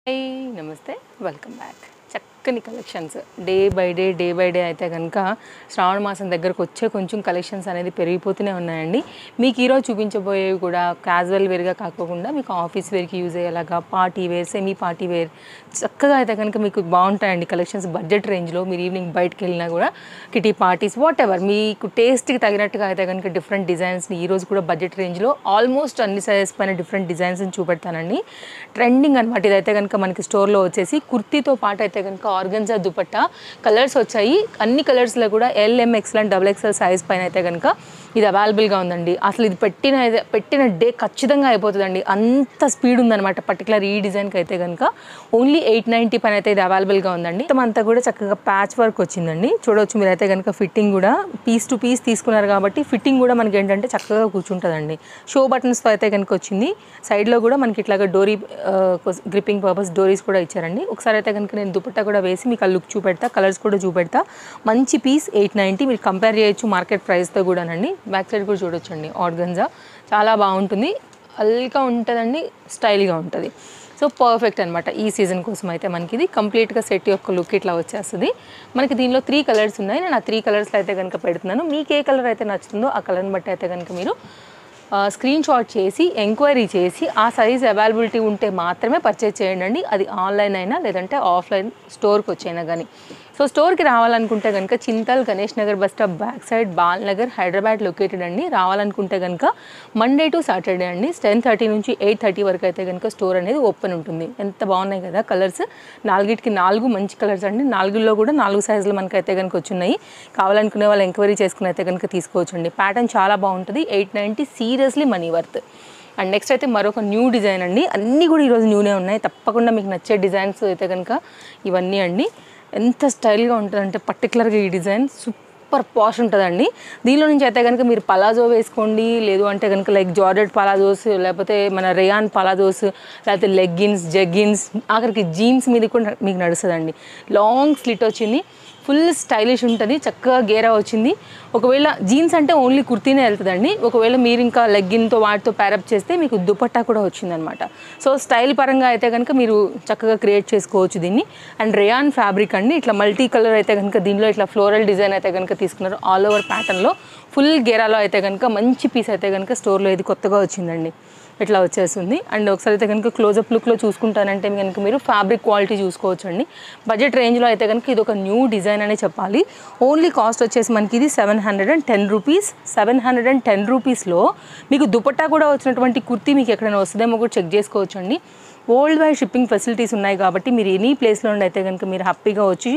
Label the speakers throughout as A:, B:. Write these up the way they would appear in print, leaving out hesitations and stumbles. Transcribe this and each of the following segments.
A: Hi నమస్తే welcome back చక్కని collections day by day అయితే కనుక శ్రావణ మాసం దగ్గరకు వచ్చే కొంచెం కలెక్షన్స్ అనేది పెరిగిపోతూనే ఉన్నాయండి. మీకు ఈరోజు చూపించబోయేవి కూడా క్యాజువల్ వేర్గా కాకుండా మీకు ఆఫీస్ వేర్కి యూజ్ అయ్యేలాగా party wear semi party wear చక్కగా అయితే కనుక మీకు బాగుంటాయండి కలెక్షన్స్. బడ్జెట్ రేంజ్లో మీరు ఈవినింగ్ బయటకు వెళ్ళినా కూడా కిటీ పార్టీస్ వాట్ ఎవర్ మీకు టేస్ట్కి తగినట్టుగా అయితే కనుక డిఫరెంట్ డిజైన్స్ని ఈరోజు కూడా బడ్జెట్ రేంజ్లో ఆల్మోస్ట్ అన్ని సైజెస్ పైన డిఫరెంట్ డిజైన్స్ని చూపెడతానండి. ట్రెండింగ్ అనమాట ఇదైతే కనుక మనకి స్టోర్లో వచ్చేసి కుర్తీతో పాటు అయితే కనుక ఆర్గన్జా దుపట్టా కలర్స్ వచ్చాయి. అన్ని కలర్స్లో కూడా LM XL and XXL size పైన అయితే కనుక ఇది అవైలబుల్గా ఉందండి. అసలు ఇది పెట్టిన డే ఖచ్చితంగా అయిపోతుందండి, అంత స్పీడ్ ఉందన్నమాట. పర్టికులర్ ఈ డిజైన్కి అయితే కనుక ఓన్లీ 890 పైన అయితే ఇది అవైలబుల్గా ఉందండి. మొత్తం అంతా కూడా చక్కగా ప్యాచ్ వర్క్ వచ్చిందండి. చూడవచ్చు మీరైతే కనుక ఫిట్టింగ్ కూడా పీస్ టు పీస్ తీసుకున్నారు కాబట్టి ఫిట్టింగ్ కూడా మనకి ఏంటంటే చక్కగా కూర్చుంటుందండి. షో బటన్స్తో అయితే కనుక వచ్చింది. సైడ్లో కూడా మనకి ఇట్లాగా డోరీ గ్రిప్పింగ్ పర్పస్ డోరీస్ కూడా ఇచ్చారండి. ఒకసారి అయితే కనుక నేను దుపట్టా కూడా వేసి మీకు ఆ లుక్ చూపెడతా, కలర్స్ కూడా చూపెడతా. మంచి పీస్ 890 మీరు కంపేర్ చేయొచ్చు మార్కెట్ ప్రైస్తో కూడానండి. బ్యాక్ సైడ్ కూడా చూడొచ్చండి ఆర్గన్జా చాలా బాగుంటుంది, అల్గా ఉంటుందండి, స్టైల్గా ఉంటుంది. సో పర్ఫెక్ట్ అనమాట ఈ సీజన్ కోసం అయితే మనకి ఇది కంప్లీట్గా సెట్ యొక్క లుక్ ఇట్లా వచ్చేస్తుంది. మనకి దీనిలో 3 కలర్స్ ఉన్నాయి. నేను ఆ 3 కలర్స్లో అయితే కనుక పెడుతున్నాను. మీకు ఏ కలర్ అయితే నచ్చుతుందో ఆ కలర్ని బట్టి అయితే కనుక మీరు స్క్రీన్ షాట్ చేసి ఎంక్వైరీ చేసి ఆ సైజ్ అవైలబిలిటీ ఉంటే మాత్రమే పర్చేజ్ చేయండి. అది ఆన్లైన్ అయినా లేదంటే ఆఫ్లైన్ స్టోర్కి వచ్చైనా కానీ. సో స్టోర్కి రావాలనుకుంటే కనుక Chintal Ganesh Nagar bus stop back side Bal Nagar Hyderabad located అండి. రావాలనుకుంటే కనుక మండే టు సాటర్డే అండి 10:30 నుంచి 8:30 వరకు అయితే కనుక స్టోర్ అనేది ఓపెన్ ఉంటుంది. ఎంత బాగున్నాయి కదా కలర్స్, 4 మంచి కలర్స్ అండి. 4లో కూడా 4 సైజులు మనకైతే కనుక వచ్చున్నాయి. కావాలనుకునే వాళ్ళు ఎంక్వైరీ చేసుకుని అయితే కనుక తీసుకోవచ్చండి. ప్యాటర్న్ చాలా బాగుంటుంది. 890 seriously money worth. And next అయితే మరొక న్యూ డిజైన్ అండి. అన్నీ కూడా ఈరోజు న్యూనే ఉన్నాయి. తప్పకుండా మీకు నచ్చే డిజైన్స్ అయితే కనుక ఇవన్నీ అండి. ఎంత స్టైల్గా ఉంటుందంటే పర్టికులర్గా ఈ డిజైన్ సూపర్ పాష్ ఉంటుందండి. దీనిలో నుంచి అయితే కనుక మీరు పలాజో వేసుకోండి, లేదు అంటే కనుక లైక్ జార్జెట్ పలాజోస్, లేకపోతే మన రేయాన్ పలాజోస్, లేకపోతే లెగ్గిన్స్ జెగ్గిన్స్, ఆఖరికి జీన్స్ మీద కూడా మీకు నడుస్తుందండి. లాంగ్ స్లిట్ వచ్చింది, ఫుల్ స్టైలిష్ ఉంటుంది, చక్కగా గేరా వచ్చింది. ఒకవేళ జీన్స్ అంటే ఓన్లీ కుర్తీనే వెళ్తుందండి. ఒకవేళ మీరు ఇంకా లెగ్గిన్తో వాటితో ప్యారప్ చేస్తే మీకు దుపట్టా కూడా వచ్చిందనమాట. సో స్టైల్ పరంగా అయితే కనుక మీరు చక్కగా క్రియేట్ చేసుకోవచ్చు దీన్ని. అండ్ రేయాన్ ఫ్యాబ్రిక్ అండి, ఇట్లా మల్టీ కలర్ అయితే కనుక దీనిలో ఇట్లా ఫ్లోరల్ డిజైన్ అయితే కనుక తీసుకున్నారు. ఆల్ ఓవర్ ప్యాటర్న్లో ఫుల్ గేరాలో అయితే కనుక మంచి పీస్ అయితే కనుక స్టోర్లో ఇది కొత్తగా వచ్చిందండి. ఇట్లా వచ్చేస్తుంది. అండ్ ఒకసారి అయితే కనుక క్లోజప్ లుక్లో చూసుకుంటానంటే కనుక మీరు ఫ్యాబ్రిక్ క్వాలిటీ చూసుకోవచ్చు అండి. బడ్జెట్ రేంజ్లో అయితే కనుక ఇది ఒక న్యూ డిజైన్ అనే చెప్పాలి. ఓన్లీ కాస్ట్ వచ్చేసి మనకి ఇది 710 రూపీస్. 710 రూపీస్లో మీకు దుపట్టా కూడా వచ్చినటువంటి కుర్తీ మీకు ఎక్కడైనా వస్తుందేమో కూడా చెక్ చేసుకోవచ్చు అండి. వరల్డ్ వైడ్ షిప్పింగ్ ఫెసిలిటీస్ ఉన్నాయి కాబట్టి మీరు ఎనీ ప్లేస్లో ఉండి అయితే కనుక మీరు హ్యాపీగా వచ్చి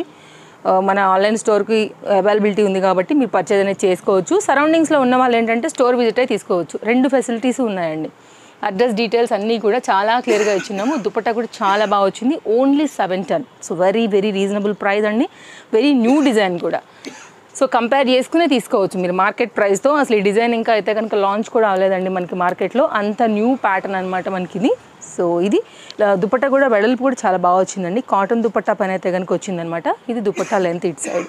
A: మన ఆన్లైన్ స్టోర్కి అవైలబిలిటీ ఉంది కాబట్టి మీరు పర్చేజ్ అనేది చేసుకోవచ్చు. సరౌండింగ్స్లో ఉన్న వాళ్ళు ఏంటంటే స్టోర్ విజిట్ అయి తీసుకోవచ్చు. 2 ఫెసిలిటీస్ ఉన్నాయండి. అడ్రస్ డీటెయిల్స్ అన్నీ కూడా చాలా క్లియర్గా ఇచ్చినాము. దుపట్టా కూడా చాలా బాగా వచ్చింది. Only 710. So very reasonable price అండి. వెరీ న్యూ డిజైన్ కూడా. సో కంపేర్ చేసుకునే తీసుకోవచ్చు మీరు మార్కెట్ ప్రైస్తో. అసలు ఈ డిజైన్ ఇంకా అయితే కనుక లాంచ్ కూడా అవ్వలేదండి మనకి మార్కెట్లో, అంత న్యూ ప్యాటర్న్ అనమాట మనకి ఇది. సో ఇది దుపట్టా కూడా వెడల్పు కూడా చాలా బాగా వచ్చిందండి. కాటన్ దుపట్టా పైన అయితే కనుక వచ్చిందనమాట. ఇది దుపట్టా లెంత్ ఇటు సైడ్.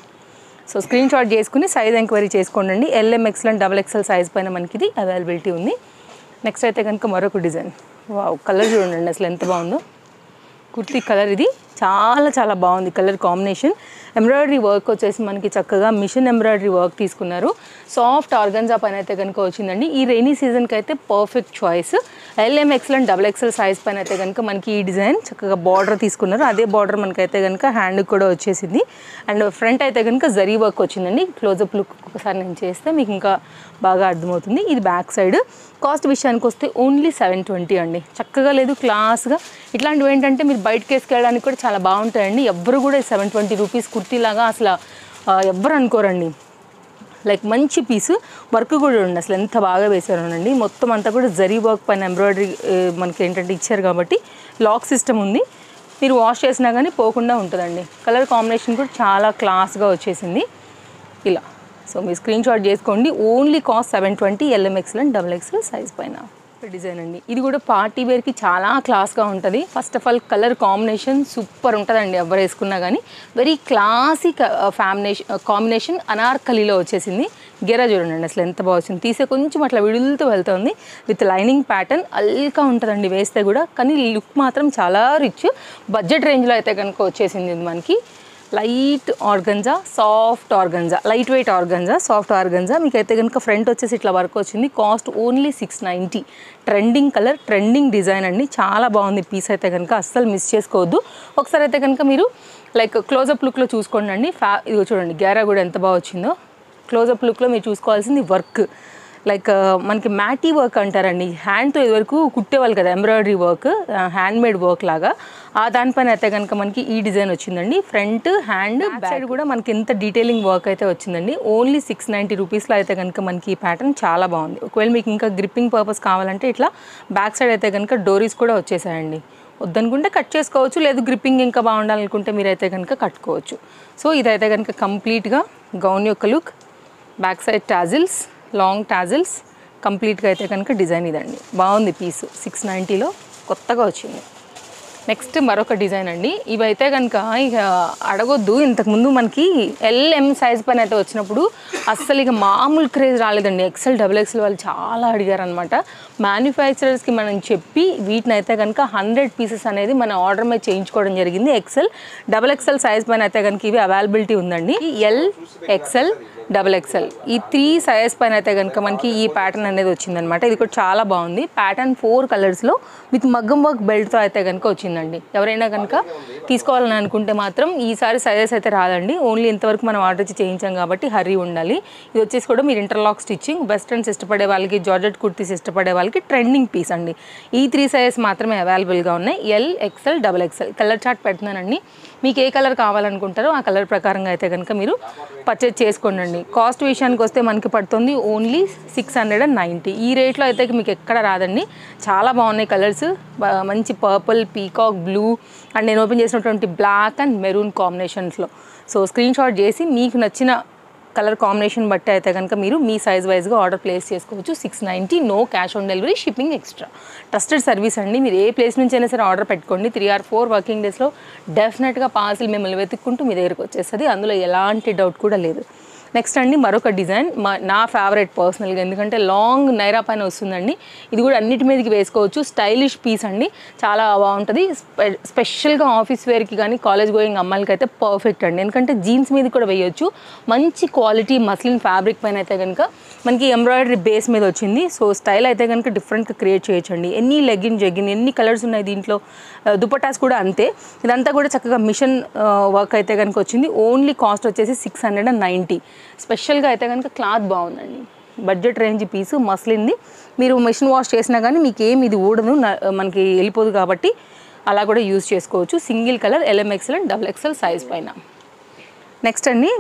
A: సో స్క్రీన్ షాట్ చేసుకుని సైజ్ ఎంక్వైరీ చేసుకోండి. LM XL and XXL size పైన మనకి ఇది అవైలబిలిటీ ఉంది. నెక్స్ట్ అయితే కనుక మరొక డిజైన్. వావ్, కలర్ చూడండి అసలు ఎంత బాగుందో. కుర్తీ కలర్ ఇది చాలా బాగుంది కలర్ కాంబినేషన్. ఎంబ్రాయిడరీ వర్క్ వచ్చేసి మనకి చక్కగా మిషన్ ఎంబ్రాయిడరీ వర్క్ తీసుకున్నారు. సాఫ్ట్ ఆర్గన్జా పైన అయితే కనుక వచ్చిందండి. ఈ రైనీ సీజన్కి అయితే perfect choice. LM XL and XXL size పైన అయితే కనుక మనకి ఈ డిజైన్ చక్కగా బార్డర్ తీసుకున్నారు. అదే బార్డర్ మనకైతే కనుక హ్యాండ్కి కూడా వచ్చేసింది. అండ్ ఫ్రంట్ అయితే కనుక జరీ వర్క్ వచ్చిందండి. క్లోజప్ లుక్ ఒకసారి నేను చేస్తే మీకు ఇంకా బాగా అర్థమవుతుంది. ఇది బ్యాక్ సైడ్. కాస్ట్ విషయానికి వస్తే ఓన్లీ 720 అండి. చక్కగా లేదు, క్లాస్గా. ఇట్లాంటివి ఏంటంటే మీరు బయటకి వేసుకెళ్ళడానికి కూడా చాలా బాగుంటాయండి. ఎవ్వరు కూడా 720 రూపీస్ కుర్తీలాగా అసలు ఎవ్వరు అనుకోరండి. లైక్ మంచి పీసు, వర్క్ కూడా ఉండి అసలు ఎంత బాగా వేసారోనండి. మొత్తం అంతా కూడా జరీ వర్క్ పైన ఎంబ్రాయిడరీ మనకి ఏంటంటే ఇచ్చారు కాబట్టి లాక్ సిస్టమ్ ఉంది. మీరు వాష్ చేసినా కానీ పోకుండా ఉంటుందండి. కలర్ కాంబినేషన్ కూడా చాలా క్లాస్గా వచ్చేసింది ఇలా. సో మీరు స్క్రీన్ షాట్ చేసుకోండి. Only cost 720 LM XL and XXL size పైన. డిజైన్ అండి. ఇది కూడా పార్టీ వేర్కి చాలా క్లాస్గా ఉంటుంది. First of all colour combination super ఉంటుందండి. ఎవరు వేసుకున్నా కానీ వెరీ క్లాసిక్ కాంబినేషన్ అనార్కలిలో వచ్చేసింది. గెరా చూడండి అసలు ఎంత బాగా వచ్చింది. తీసే కొంచెం అట్లా విడుదలతో వెళ్తుంది. విత్ లైనింగ్ ప్యాటర్న్ అల్కా ఉంటుందండి వేస్తే కూడా. కానీ లుక్ మాత్రం చాలా రిచ్. బడ్జెట్ రేంజ్లో అయితే కనుక వచ్చేసింది ఇది మనకి. Light organza, soft organza, light weight organza, soft organza. మీకైతే కనుక ఫ్రంట్ వచ్చేసి ఇట్లా వర్క్ వచ్చింది. Cost only 690. Trending colour, trending design అండి. చాలా బాగుంది పీస్ అయితే కనుక, అస్సలు మిస్ చేసుకోవద్దు. ఒకసారి అయితే కనుక మీరు లైక్ క్లోజప్ లుక్లో చూసుకోండి అండి. ఇదిగో చూడండి గేరా కూడా ఎంత బాగా వచ్చిందో. క్లోజప్ లుక్లో మీరు చూసుకోవాల్సింది వర్క్, లైక్ మనకి మ్యాటీ వర్క్ అంటారండి. హ్యాండ్తో ఇదివరకు కుట్టేవాళ్ళు కదా, ఎంబ్రాయిడరీ వర్క్, హ్యాండ్మేడ్ వర్క్ లాగా. ఆ దానిపైన అయితే కనుక మనకి ఈ డిజైన్ వచ్చిందండి. ఫ్రంట్, హ్యాండ్, బ్యాక్ సైడ్ కూడా మనకి ఎంత డీటెయిలింగ్ వర్క్ అయితే వచ్చిందండి. ఓన్లీ 690 రూపీస్లో అయితే కనుక మనకి ఈ ప్యాటర్న్ చాలా బాగుంది. ఒకవేళ మీకు ఇంకా గ్రిప్పింగ్ పర్పస్ కావాలంటే ఇట్లా బ్యాక్ సైడ్ అయితే కనుక డోరీస్ కూడా వచ్చేసాయండి. వద్దనుకుంటే కట్ చేసుకోవచ్చు, లేదు గ్రిప్పింగ్ ఇంకా బాగుండాలనుకుంటే మీరైతే కనుక కట్టుకోవచ్చు. సో ఇదైతే కనుక కంప్లీట్గా గౌన్ యొక్క look. Back side tassels, long tassels, కంప్లీట్గా అయితే కనుక డిజైన్ ఇదండి. బాగుంది పీసు. 690లో కొత్తగా వచ్చింది. నెక్స్ట్ మరొక డిజైన్ అండి. ఇవైతే కనుక ఇక అడగొద్దు. ఇంతకుముందు మనకి LM సైజ్ పైన అయితే వచ్చినప్పుడు అస్సలు ఇక మామూలు క్రేజ్ రాలేదండి. XL, XXL వాళ్ళు చాలా అడిగారు అనమాట. మ్యానుఫ్యాక్చరర్స్కి మనం చెప్పి వీటిని అయితే కనుక 100 పీసెస్ అనేది మన ఆర్డర్ మీద చేయించుకోవడం జరిగింది. XL, XXL సైజ్ పైన అయితే కనుక ఇవి అవైలబిలిటీ ఉందండి. L, XL, XXL ఈ 3 సైజ్ పైన అయితే కనుక మనకి ఈ ప్యాటర్న్ అనేది వచ్చిందనమాట. ఇది కూడా చాలా బాగుంది. ప్యాటర్న్ 4 కలర్స్లో విత్ మగ్గం వర్క్ బెల్ట్తో అయితే కనుక వచ్చిందండి. ఎవరైనా కనుక తీసుకోవాలని అనుకుంటే మాత్రం ఈసారి సైజెస్ అయితే రాదండి. ఓన్లీ ఇంతవరకు మనం ఆర్డర్ ఇచ్చి చేయించాం కాబట్టి హర్రీ ఉండాలి. ఇది వచ్చేసి కూడా మీరు ఇంటర్లాక్ స్టిచ్చింగ్, వెస్ట్రన్స్ ఇష్టపడే వాళ్ళకి, జార్జెట్ కుర్తీస్ ఇష్టపడే వాళ్ళకి ట్రెండింగ్ పీస్ అండి. ఈ 3 సైజెస్ మాత్రమే అవైలబుల్గా ఉన్నాయి. L, XL, XXL. Colour chart పెడుతున్నానండి. మీకు ఏ కలర్ కావాలనుకుంటారో ఆ కలర్ ప్రకారంగా అయితే కనుక మీరు పర్చేజ్ చేసుకోండి. కాస్ట్ విషయానికి వస్తే మనకి పడుతుంది ఓన్లీ 690. ఈ రేట్లో అయితే మీకు ఎక్కడ రాదండి. చాలా బాగున్నాయి కలర్స్. మంచి పర్పుల్, పీకాక్ బ్లూ అండ్ నేను ఓపెన్ చేసినటువంటి బ్లాక్ అండ్ మెరూన్ కాంబినేషన్స్లో. సో స్క్రీన్ షాట్ చేసి మీకు నచ్చిన కలర్ కాంబినేషన్ బట్టి అయితే కనుక మీరు మీ సైజ్ వైజ్గా ఆర్డర్ ప్లేస్ చేసుకోవచ్చు. 690, no cash on delivery, shipping extra. Trusted service అండి. మీరు ఏ ప్లేస్ నుంచి అయినా సరే ఆర్డర్ పెట్టుకోండి. 3 or 4 వర్కింగ్ డేస్లో డెఫినెట్గా పార్సిల్ మిమ్మల్ని వెతుక్కుంటూ మీ దగ్గరికి వచ్చేస్తుంది. అందులో ఎలాంటి డౌట్ కూడా లేదు. నెక్స్ట్ అండి మరొక డిజైన్ నా ఫేవరెట్ పర్సనల్గా, ఎందుకంటే లాంగ్ నైరా పైన వస్తుందండి. ఇది కూడా అన్నిటి మీదకి వేసుకోవచ్చు. స్టైలిష్ పీస్ అండి, చాలా బాగుంటుంది. స్పెషల్గా ఆఫీస్ వేర్కి కానీ కాలేజ్ గోయింగ్ అమ్మాయిలకి అయితే పర్ఫెక్ట్ అండి. ఎందుకంటే జీన్స్ మీద కూడా వేయొచ్చు. మంచి క్వాలిటీ మస్లిన్ ఫ్యాబ్రిక్ పైన అయితే కనుక మనకి ఎంబ్రాయిడరీ బేస్ మీద వచ్చింది. సో స్టైల్ అయితే కనుక డిఫరెంట్గా క్రియేట్ చేయొచ్చండి. ఎన్ని లెగిన్, జెగిన్, ఎన్ని కలర్స్ ఉన్నాయి దీంట్లో. దుపటాస్ కూడా అంతే. ఇదంతా కూడా చక్కగా మిషన్ వర్క్ అయితే కనుక వచ్చింది. ఓన్లీ కాస్ట్ వచ్చేసి 690. స్పెషల్గా అయితే కనుక క్లాత్ బాగుందండి. బడ్జెట్ రేంజ్ పీసు, మస్లిన్ది. మీరు మిషన్ వాష్ చేసినా కానీ మీకు ఏమి ఇది ఊడదు, మనకి వెళ్ళిపోదు కాబట్టి అలా కూడా యూజ్ చేసుకోవచ్చు. Single colour LM, XL, XXL size పైన. నెక్స్ట్ అండి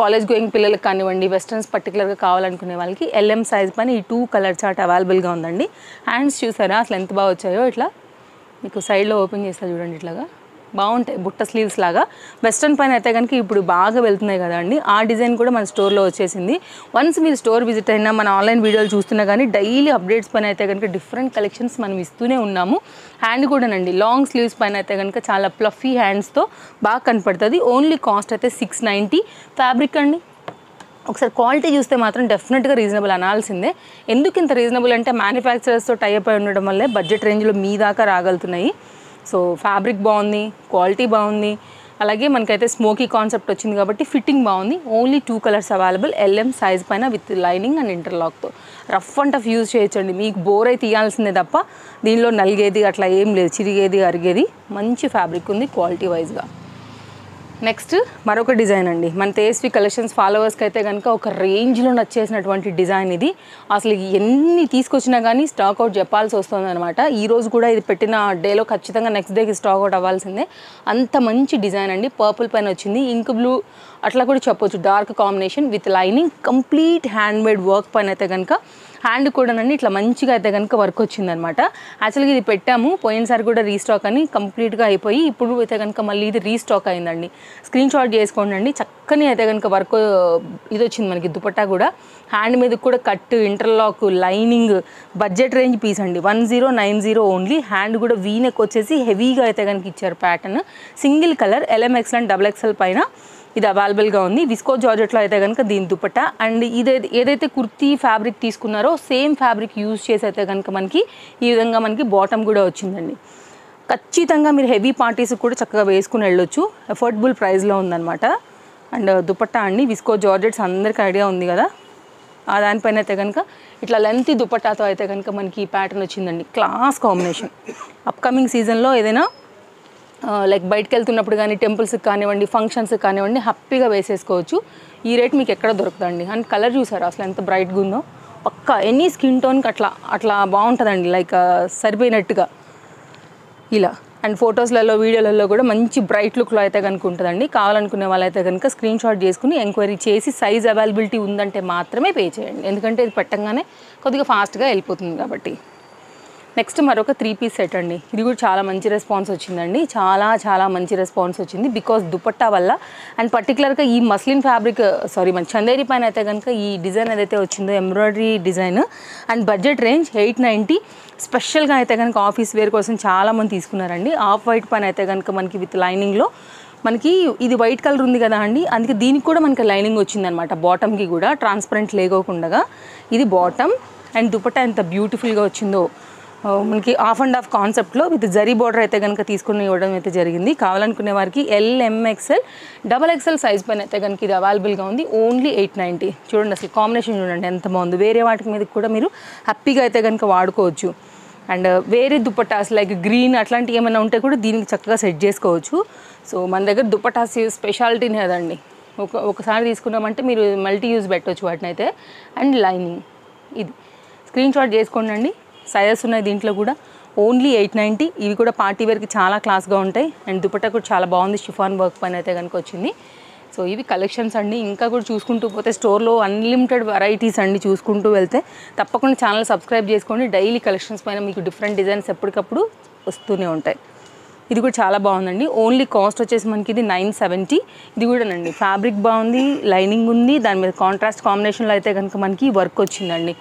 A: కాలేజ్ గోయింగ్ పిల్లలకు కానివ్వండి, వెస్ట్రన్స్ పర్టికులర్గా కావాలనుకునే వాళ్ళకి LM సైజ్ పైన ఈ 2 కలర్ చార్ట్ అవైలబుల్గా ఉందండి. హ్యాండ్స్ చూసారా అసలు ఎంత బాగా వచ్చాయో. ఇట్లా మీకు సైడ్లో ఓపెన్ చేస్తా చూడండి, ఇట్లాగా బాగుంటాయి. బుట్ట స్లీవ్స్ లాగా వెస్ట్రన్ పైన అయితే కనుక ఇప్పుడు బాగా వెళ్తున్నాయి కదా అండి. ఆ డిజైన్ కూడా మన స్టోర్లో వచ్చేసింది. వన్స్ మీరు స్టోర్ విజిట్ అయినా, మన ఆన్లైన్ వీడియోలు చూస్తున్నా కానీ డైలీ అప్డేట్స్ పైన అయితే కనుక డిఫరెంట్ కలెక్షన్స్ మనం ఇస్తూనే ఉన్నాము. హ్యాండ్ కూడానండి లాంగ్ స్లీవ్స్ పైన అయితే కనుక చాలా ప్లఫీ హ్యాండ్స్తో బాగా కనపడుతుంది. ఓన్లీ కాస్ట్ అయితే 690. ఫ్యాబ్రిక్ అండి ఒకసారి క్వాలిటీ చూస్తే మాత్రం డెఫినెట్గా రీజనబుల్ అనాల్సిందే. ఎందుకు ఇంత రీజనబుల్ అంటే మ్యానుఫ్యాక్చరర్స్తో టైఅప్ అయి ఉండడం వల్లే బడ్జెట్ రేంజ్లో మీ దాకా రాగలుగుతున్నాయి. సో ఫ్యాబ్రిక్ బాగుంది, క్వాలిటీ బాగుంది, అలాగే మనకైతే స్మోకీ కాన్సెప్ట్ వచ్చింది కాబట్టి ఫిట్టింగ్ బాగుంది. Only 2 colours available. LM size పైన విత్ లైనింగ్ అండ్ ఇంటర్లాక్తో రఫ్ అండ్ టఫ్ యూజ్ చేయొచ్చండి. మీకు బోర్ అయితే తీయాల్సిందే తప్ప దీనిలో నలిగేది అట్లా ఏం లేదు, చిరిగేది అరిగేది. మంచి ఫ్యాబ్రిక్ ఉంది క్వాలిటీ వైజ్గా. నెక్స్ట్ మరొక డిజైన్ అండి. మన తేజస్వి కలెక్షన్స్ ఫాలోవర్స్కి అయితే కనుక ఒక రేంజ్లో నచ్చేసినటువంటి డిజైన్ ఇది. అసలు ఎన్ని తీసుకొచ్చినా కానీ స్టాక్ అవుట్ చెప్పాల్సి వస్తుంది అనమాట. ఈరోజు కూడా ఇది పెట్టిన డేలో ఖచ్చితంగా నెక్స్ట్ డేకి స్టాక్ అవుట్ అవ్వాల్సిందే. అంత మంచి డిజైన్ అండి. పర్పుల్ పైన వచ్చింది, ఇంక్ బ్లూ అట్లా కూడా చెప్పొచ్చు. Dark combination with lining, complete handmade work పైన అయితే కనుక హ్యాండ్ కూడానండి ఇట్లా మంచిగా అయితే కనుక వర్క్ వచ్చిందనమాట. యాక్చువల్గా ఇది పెట్టాము పోయినసారి కూడా రీస్టాక్ అని, కంప్లీట్గా అయిపోయి ఇప్పుడు అయితే కనుక మళ్ళీ ఇది రీస్టాక్ అయిందండి. స్క్రీన్ షాట్ చేసుకోండి అండి. చక్కని అయితే కనుక వర్క్ ఇది వచ్చింది మనకి. దుపట్టా కూడా హ్యాండ్ మీద కూడా cut, interlock, lining, budget range piece అండి. 1090 ఓన్లీ. హ్యాండ్ కూడా వీ నెక్ వచ్చేసి హెవీగా అయితే కనుక ఇచ్చారు pattern. Single colour LMXL and XXL పైన ఇది అవైలబుల్గా ఉంది. విస్కో జార్జెట్లో అయితే కనుక దీని దుపట్టా. అండ్ ఏదైతే కుర్తీ ఫ్యాబ్రిక్ తీసుకున్నారో సేమ్ ఫ్యాబ్రిక్ యూజ్ చేసి అయితే కనుక మనకి ఈ విధంగా మనకి బాటమ్ కూడా వచ్చిందండి. ఖచ్చితంగా మీరు హెవీ పార్టీస్కి కూడా చక్కగా వేసుకుని వెళ్ళొచ్చు. అఫోర్డబుల్ ప్రైస్లో ఉందన్నమాట. అండ్ దుపట్టా అండి విస్కో జార్జెట్స్ అందరికీ ఐడియా ఉంది కదా, ఆ దానిపైన అయితే కనుక ఇట్లా లెంతీ దుపట్టాతో అయితే కనుక మనకి ఈ ప్యాటర్న్ వచ్చిందండి. Class combination. అప్కమింగ్ సీజన్లో ఏదైనా లైక్ బయటకు వెళ్తున్నప్పుడు కానీ, టెంపుల్స్కి కానివ్వండి, ఫంక్షన్స్కి కానివ్వండి, హ్యాపీగా వేసేసుకోవచ్చు. ఈ రేట్ మీకు ఎక్కడ దొరుకుతుందండి. అండ్ కలర్ చూసారు అసలు ఎంత బ్రైట్గా ఉందో. పక్కా ఎనీ స్కిన్ టోన్కి అట్లా బాగుంటుందండి, లైక్ సరిపోయినట్టుగా ఇలా. అండ్ ఫొటోస్లలో, వీడియోలలో కూడా మంచి బ్రైట్ లుక్లో అయితే కనుక ఉంటుందండి. కావాలనుకునే వాళ్ళైతే కనుక స్క్రీన్ షాట్ చేసుకుని ఎంక్వైరీ చేసి సైజ్ అవైలబిలిటీ ఉందంటే మాత్రమే పే చేయండి. ఎందుకంటే ఇది పెట్టంగానే కొద్దిగా ఫాస్ట్గా వెళ్ళిపోతుంది కాబట్టి. నెక్స్ట్ మరొక 3 పీస్ సెట్ అండి. ఇది కూడా చాలా మంచి రెస్పాన్స్ వచ్చిందండి. చాలా మంచి రెస్పాన్స్ వచ్చింది బికాస్ దుపట్టా వల్ల. అండ్ పర్టికులర్గా ఈ మస్లిన్ ఫ్యాబ్రిక్ మన చందేరి పైన అయితే కనుక ఈ డిజైన్ ఏదైతే వచ్చిందో embroidery design. And budget range 890. స్పెషల్గా అయితే కనుక ఆఫీస్ వేర్ కోసం చాలామంది తీసుకున్నారండి. ఆఫ్ వైట్ పైన అయితే కనుక మనకి విత్ లైనింగ్లో మనకి ఇది వైట్ కలర్ ఉంది కదా అండి, అందుకే దీనికి కూడా మనకి లైనింగ్ వచ్చిందనమాట. బాటమ్కి కూడా ట్రాన్స్పరెంట్ లేకోకుండా ఇది బాటమ్. అండ్ దుపట్టా ఎంత బ్యూటిఫుల్గా వచ్చిందో. మనకి ఆఫ్ అండ్ ఆఫ్ కాన్సెప్ట్లో విత్ జరీ బార్డర్ అయితే కనుక తీసుకుని ఇవ్వడం అయితే జరిగింది. కావాలనుకునే వారికి LMXL XXL సైజ్ పైన అయితే కనుక ఇది అవైలబుల్గా ఉంది. ఓన్లీ 890. చూడండి అసలు కాంబినేషన్ చూడండి ఎంత బాగుంది. వేరే వాటి మీద కూడా మీరు హ్యాపీగా అయితే కనుక వాడుకోవచ్చు. అండ్ వేరే దుపట్టాస్ లైక్ గ్రీన్ అట్లాంటివి ఏమైనా ఉంటే కూడా దీనికి చక్కగా సెట్ చేసుకోవచ్చు. సో మన దగ్గర దుపట్టాస్ స్పెషాలిటీనే అదండి. ఒకసారి తీసుకున్నామంటే మీరు మల్టీ యూజ్ పెట్టవచ్చు వాటిని అయితే. అండ్ లైనింగ్ ఇది స్క్రీన్ షాట్ చేసుకోండి అండి. సైజెస్ ఉన్నాయి దీంట్లో కూడా. ఓన్లీ 890. ఇవి కూడా పార్టీ వేర్కి చాలా క్లాస్గా ఉంటాయి. అండ్ దుపట్టా కూడా చాలా బాగుంది. షిఫాన్ వర్క్ పైన అయితే కనుక వచ్చింది. సో ఇవి కలెక్షన్స్ అండి. ఇంకా కూడా చూసుకుంటూ పోతే స్టోర్లో అన్లిమిటెడ్ వెరైటీస్ అండి. చూసుకుంటూ వెళ్తే తప్పకుండా ఛానల్ సబ్స్క్రైబ్ చేసుకోండి. డైలీ కలెక్షన్స్ పైన మీకు డిఫరెంట్ డిజైన్స్ ఎప్పటికప్పుడు వస్తూనే ఉంటాయి. ఇది కూడా చాలా బాగుందండి. ఓన్లీ కాస్ట్ వచ్చేసి మనకి ఇది 970. ఇది కూడానండి ఫ్యాబ్రిక్ బాగుంది, లైనింగ్ ఉంది, దాని మీద కాంట్రాస్ట్ కాంబినేషన్లో అయితే కనుక మనకి వర్క్ వచ్చిందండి.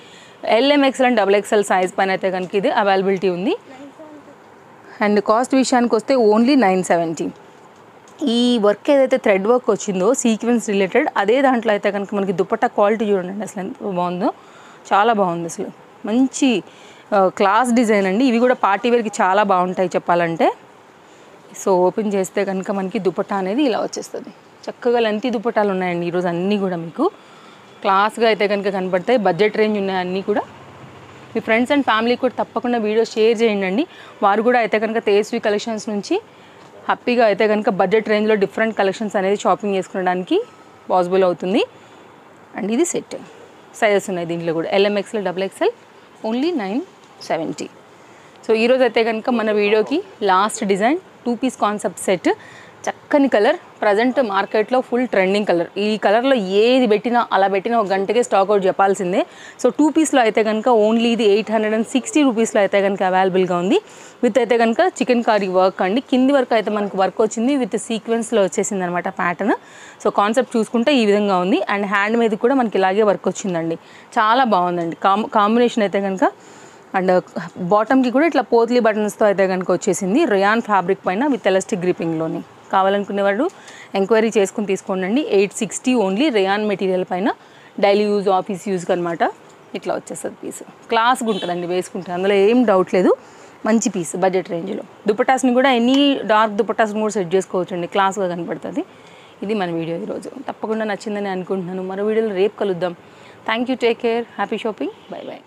A: LMXL అండ్ XXL సైజ్ పైన అయితే కనుక ఇది అవైలబిలిటీ ఉంది. అండ్ కాస్ట్ విషయానికి వస్తే ఓన్లీ 970. ఈ వర్క్ ఏదైతే థ్రెడ్ వర్క్ వచ్చిందో సీక్వెన్స్ రిలేటెడ్, అదే దాంట్లో అయితే కనుక మనకి దుపట్టా క్వాలిటీ చూడండి అసలు ఎంత బాగుందో. చాలా బాగుంది అసలు. మంచి క్లాస్ డిజైన్ అండి. ఇవి కూడా పార్టీ వేర్కి చాలా బాగుంటాయి చెప్పాలంటే. సో ఓపెన్ చేస్తే కనుక మనకి దుపట్టా అనేది ఇలా వచ్చేస్తుంది. చక్కగా లెంతీ దుపట్టాలు ఉన్నాయండి ఈరోజు అన్నీ కూడా మీకు క్లాస్గా అయితే కనుక కనపడతాయి. బడ్జెట్ రేంజ్ ఉన్నాయి అన్నీ కూడా. మీ ఫ్రెండ్స్ అండ్ ఫ్యామిలీకి కూడా తప్పకుండా వీడియో షేర్ చేయండి. వారు కూడా అయితే కనుక తేజస్వి కలెక్షన్స్ నుంచి హ్యాపీగా అయితే కనుక బడ్జెట్ రేంజ్లో డిఫరెంట్ కలెక్షన్స్ అనేది షాపింగ్ చేసుకోవడానికి పాసిబుల్ అవుతుంది. అండ్ ఇది సెట్ సైజెస్ ఉన్నాయి దీంట్లో కూడా. LMXL XXL only 970. సో ఈరోజు అయితే కనుక మన వీడియోకి last design 2 piece concept set. చక్కని కలర్, ప్రజెంట్ మార్కెట్లో ఫుల్ ట్రెండింగ్ కలర్. ఈ కలర్లో ఏది పెట్టినా అలా పెట్టినా ఒక గంటకే స్టాక్ అవుట్ చెప్పాల్సిందే. సో 2 పీస్లో అయితే కనుక ఓన్లీ ఇది 860 రూపీస్లో అయితే కనుక అవైలబుల్గా ఉంది. విత్ అయితే కనుక చికెన్ కర్రీ వర్క్ అండి. కింది వరకు అయితే మనకు వర్క్ వచ్చింది విత్ సీక్వెన్స్లో వచ్చేసింది అనమాట ప్యాటర్న్. సో కాన్సెప్ట్ చూసుకుంటే ఈ విధంగా ఉంది. అండ్ హ్యాండ్ మీద కూడా మనకి ఇలాగే వర్క్ వచ్చిందండి. చాలా బాగుందండి కాంబినేషన్ అయితే కనుక. అండ్ బాటమ్కి కూడా ఇట్లా పోత్లీ బటన్స్తో అయితే కనుక వచ్చేసింది. రియాన్ ఫ్యాబ్రిక్ పైన విత్ ఎలాస్టిక్ గ్రిప్పింగ్లోని. కావాలనుకునేవాడు ఎంక్వైరీ చేసుకుని తీసుకోండి. 860 ఓన్లీ రియాన్ మెటీరియల్ పైన డైలీ యూజ్, ఆఫీస్ యూజ్కి అనమాట. ఇట్లా వచ్చేస్తుంది పీస్. క్లాస్గా ఉంటుందండి వేసుకుంటే, అందులో ఏం డౌట్ లేదు. మంచి పీస్ బడ్జెట్ రేంజ్లో. దుపట్టాస్ని కూడా ఎనీ డార్క్ దుపట్టాస్ని కూడా సెట్ చేసుకోవచ్చండి, క్లాస్గా కనపడుతుంది. ఇది మన వీడియో ఈరోజు. తప్పకుండా నచ్చిందని అనుకుంటున్నాను. మరో వీడియోలో రేపు కలుద్దాం. Thank you, take care, happy shopping, by by.